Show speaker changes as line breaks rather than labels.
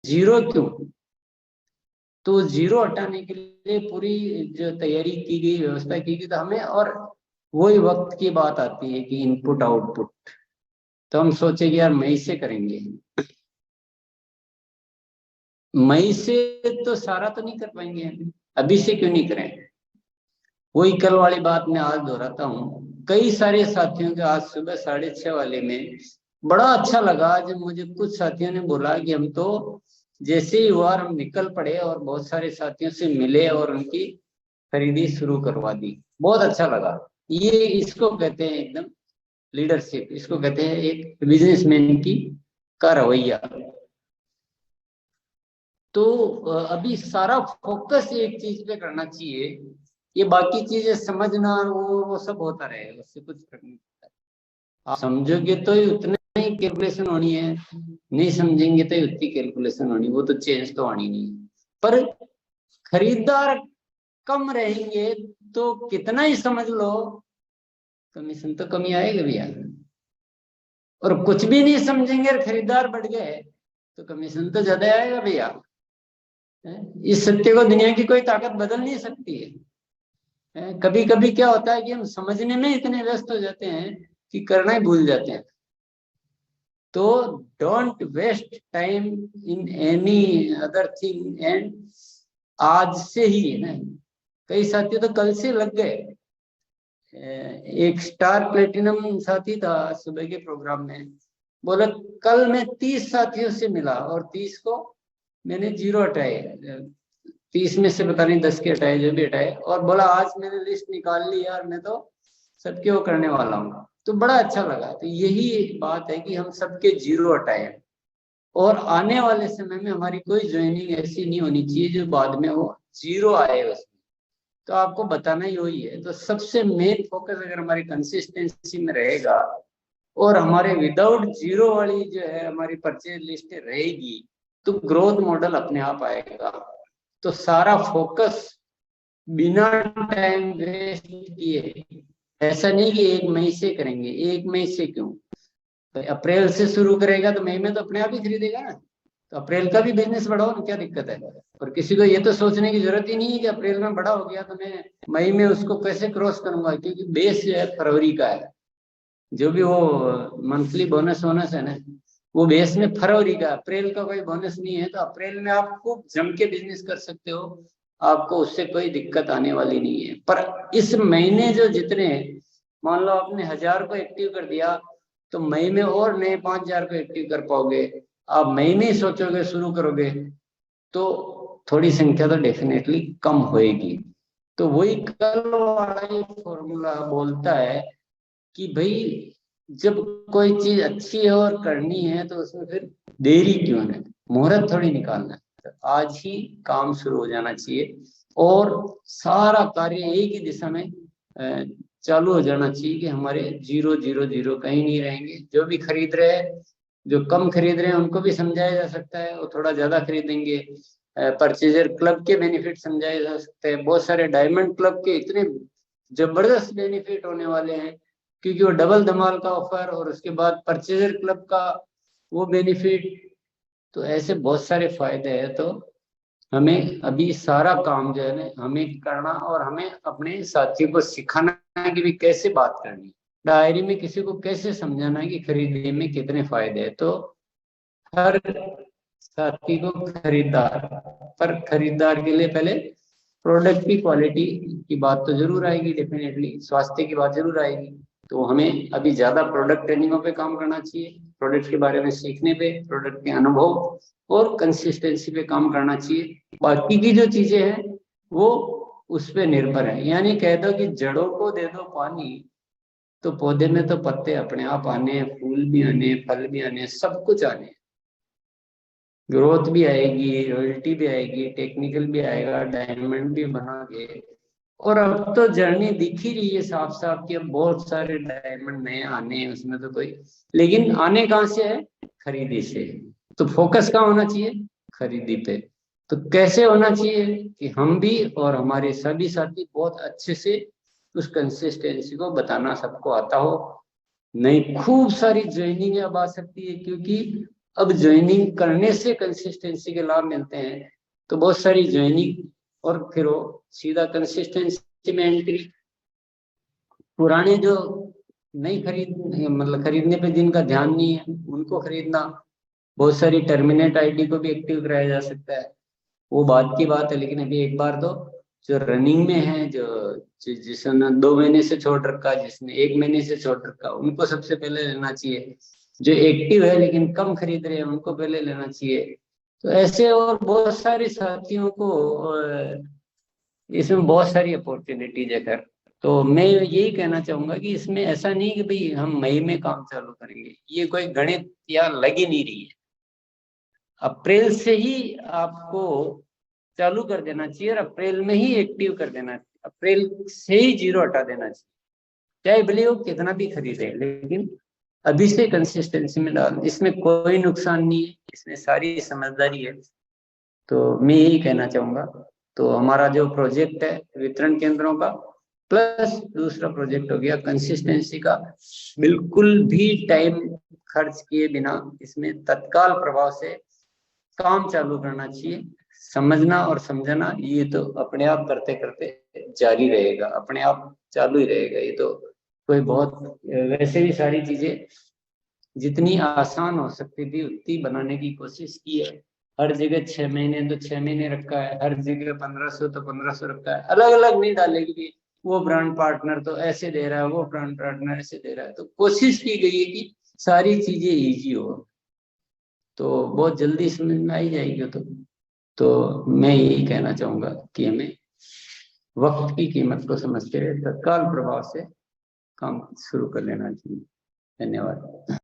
Zero क्यों? तो zero हटाने के लिए पूरी जो तैयारी की गई, व्यवस्था की गई, तो हमें और वही वक्त की बात आती है कि इनपुट आउटपुट। तो हम सोचे कि यार मई से करेंगे। मई से तो सारा तो नहीं कर पाएंगे हम, अभी से क्यों नहीं करें? वही कल वाली बात मैं आज दोहराता हूँ। कई सारे साथियों के आज सुबह 6:30 वाले में बड़ा अच्छा लगा जब मुझे कुछ साथियों ने बोला कि हम तो जैसे ही हुआ हम निकल पड़े और बहुत सारे साथियों से मिले और उनकी खरीदी शुरू करवा दी। बहुत अच्छा लगा। ये इसको कहते हैं एकदम लीडरशिप, इसको कहते हैं एक बिजनेसमैन की का रवैया। तो अभी सारा फोकस एक चीज पे करना चाहिए। ये बाकी चीजें समझना वो सब होता रहेगा, उससे कुछ फर्क नहीं पड़ता। आप समझोगे तो ही उतना ही कैलकुलेशन होनी है, नहीं समझेंगे तो ही उतनी कैलकुलेशन होनी, वो तो चेंज तो आनी नहीं है। पर खरीदार कम रहेंगे तो कितना ही समझ लो, कमीशन तो कमी आएगा भैया। और कुछ भी नहीं समझेंगे और खरीदार बढ़ गए तो कमीशन तो ज्यादा आएगा भैया। इस सत्य को दुनिया की कोई ताकत बदल नहीं सकती है। कभी कभी क्या होता है कि हम समझने में इतने व्यस्त हो जाते हैं कि करना ही भूल जाते हैं। तो don't waste time in any other thing and आज से ही है ना। कई साथी तो कल से लग गए। एक स्टार प्लेटिनम साथी था सुबह के प्रोग्राम में, बोला कल मैं 30 साथियों से मिला और 30 को मैंने जीरो हटाए, 30 में से पता नहीं 10 के हटाए, जो भी हटाए, और बोला आज मैंने लिस्ट निकाल ली यार, मैं तो सबके वो करने वाला हूँ। तो बड़ा अच्छा लगा। तो यही बात है कि हम सबके जीरो हटाए और आने वाले समय में हमारी कोई ज्वाइनिंग ऐसी नहीं होनी चाहिए जो बाद में वो जीरो आए उसमें। तो आपको बताना ही वही है। तो सबसे मेन फोकस अगर हमारी कंसिस्टेंसी में रहेगा और हमारे विदाउट जीरो वाली जो है हमारी परचेज लिस्ट रहेगी तो ग्रोथ मॉडल अपने आप आएगा। तो सारा फोकस बिना टाइम वेस्ट किए, ऐसा नहीं कि 1 मई से करेंगे, 1 मई से क्यों, तो अप्रैल से शुरू करेगा तो मई में तो अपने आप ही खरीदेगा ना। तो अप्रैल का भी बिजनेस बढ़ाओ ना, क्या दिक्कत है? और किसी को ये तो सोचने की जरूरत ही नहीं है कि अप्रैल में बड़ा हो गया तो मैं मई में उसको कैसे क्रॉस करूंगा, क्योंकि बेस जो है फरवरी का है। जो भी वो मंथली बोनस वोनस है ना, वो बेस में फरवरी का, अप्रैल का कोई बोनस नहीं है। तो अप्रैल में आप खूब जम के बिजनेस कर सकते हो, आपको उससे कोई दिक्कत आने वाली नहीं है। पर इस महीने जो जितने, मान लो आपने 1000 को एक्टिव कर दिया तो मई में और नए 5000 को एक्टिव कर पाओगे। आप मई में ही सोचोगे शुरू करोगे तो थोड़ी संख्या तो डेफिनेटली कम होएगी। तो वही कल वाला ही फॉर्मूला बोलता है कि भाई जब कोई चीज अच्छी है और करनी है तो उसमें फिर देरी क्यों है, मुहूर्त थोड़ी निकालना है। तो आज ही काम शुरू हो जाना चाहिए और सारा कार्य एक ही दिशा में चालू हो जाना चाहिए कि हमारे जीरो जीरो जीरो कहीं नहीं रहेंगे। जो भी खरीद रहे हैं, जो कम खरीद रहे हैं उनको भी समझाया जा सकता है वो थोड़ा ज्यादा खरीदेंगे। परचेजर क्लब के बेनिफिट समझाए जा सकते हैं। बहुत सारे डायमंड क्लब के इतने जबरदस्त बेनिफिट होने वाले हैं क्योंकि वो डबल धमाल का ऑफर और उसके बाद परचेजर क्लब का वो बेनिफिट, तो ऐसे बहुत सारे फायदे हैं। तो हमें अभी सारा काम जो है ना हमें करना और हमें अपने साथियों को सिखाना है कि भी कैसे बात करनी, डायरी में किसी को कैसे समझाना है कि खरीदने में कितने फायदे हैं। तो हर साथी को खरीदार, पर खरीदार के लिए पहले प्रोडक्ट की क्वालिटी की बात तो जरूर आएगी, डेफिनेटली स्वास्थ्य की बात जरूर आएगी। तो हमें अभी ज्यादा प्रोडक्ट ट्रेनिंगों पे काम करना चाहिए, प्रोडक्ट के बारे में सीखने पे, प्रोडक्ट के अनुभव और कंसिस्टेंसी पे काम करना चाहिए। बाकी की जो चीजें हैं वो उस पर निर्भर है। यानी कह दो कि जड़ों को दे दो पानी तो पौधे में तो पत्ते अपने आप आने, फूल भी आने, फल भी आने, सब कुछ आने, ग्रोथ भी आएगी, रॉयल्टी भी आएगी, टेक्निकल भी आएगा, डायमंड भी बनाओगे। और अब तो जर्नी दिख ही रही है साफ साफ कि अब बहुत सारे डायमंड नए आने हैं उसमें तो कोई, लेकिन आने कहाँ से है? खरीदी से। तो फोकस कहाँ होना चाहिए? खरीदी पे। तो कैसे होना चाहिए कि हम भी और हमारे सभी साथी बहुत अच्छे से उस कंसिस्टेंसी को बताना सबको आता हो। नहीं खूब सारी ज्वाइनिंग अब आ सकती है क्योंकि अब ज्वाइनिंग करने से कंसिस्टेंसी के लाभ मिलते हैं, तो बहुत सारी ज्वाइनिंग और फिर वो सीधा कंसिस्टेंसी में एंट्री। पुराने जो नहीं मतलब खरीदने पे जिनका ध्यान नहीं है उनको खरीदना। बहुत सारी टर्मिनेट आईडी को भी एक्टिव कराया जा सकता है, वो बात की बात है। लेकिन अभी एक बार तो जो रनिंग में है, जिसने 2 महीने से छोड़ रखा, जिसने 1 महीने से छोड़ रखा, उनको सबसे पहले लेना चाहिए। जो एक्टिव है लेकिन कम खरीद रहे हैं उनको पहले लेना चाहिए। तो ऐसे और बहुत सारे साथियों को इसमें बहुत सारी अपॉर्चुनिटीज है। खैर, तो मैं यही कहना चाहूंगा कि इसमें ऐसा नहीं कि भाई हम मई में काम चालू करेंगे, ये कोई गणित या लग ही नहीं रही है। अप्रैल से ही आपको चालू कर देना चाहिए और अप्रैल में ही एक्टिव कर देना चाहिए, अप्रैल से ही 0 हटा देना चाहिए, चाहे भले वो कितना भी खरीदे, लेकिन अभी से कंसिस्टेंसी में डाल। इसमें कोई नुकसान नहीं है, इसमें सारी समझदारी है। तो मैं यही कहना चाहूंगा। तो हमारा जो प्रोजेक्ट है वितरण केंद्रों का, प्लस दूसरा प्रोजेक्ट हो गया कंसिस्टेंसी का, बिल्कुल भी टाइम खर्च किए बिना इसमें तत्काल प्रभाव से काम चालू करना चाहिए। समझना और समझना ये तो अपने आप करते करते जारी रहेगा, अपने आप चालू ही रहेगा। ये तो कोई बहुत, वैसे भी सारी चीजें जितनी आसान हो सकती थी उतनी बनाने की कोशिश की है। हर जगह 6 महीने तो 6 महीने रखा है, हर जगह 1500 तो 1500 रखा है, अलग अलग नहीं डालेगी। वो ब्रांड पार्टनर तो ऐसे दे रहा है, वो ब्रांड पार्टनर ऐसे दे रहा है, तो कोशिश की गई है कि सारी चीजें इजी हो, तो बहुत जल्दी समझ में आई जाएगी। तो मैं यही कहना चाहूंगा कि हमें वक्त की कीमत को समझते हुए तत्काल प्रभाव से काम शुरू कर लेना चाहिए। धन्यवाद।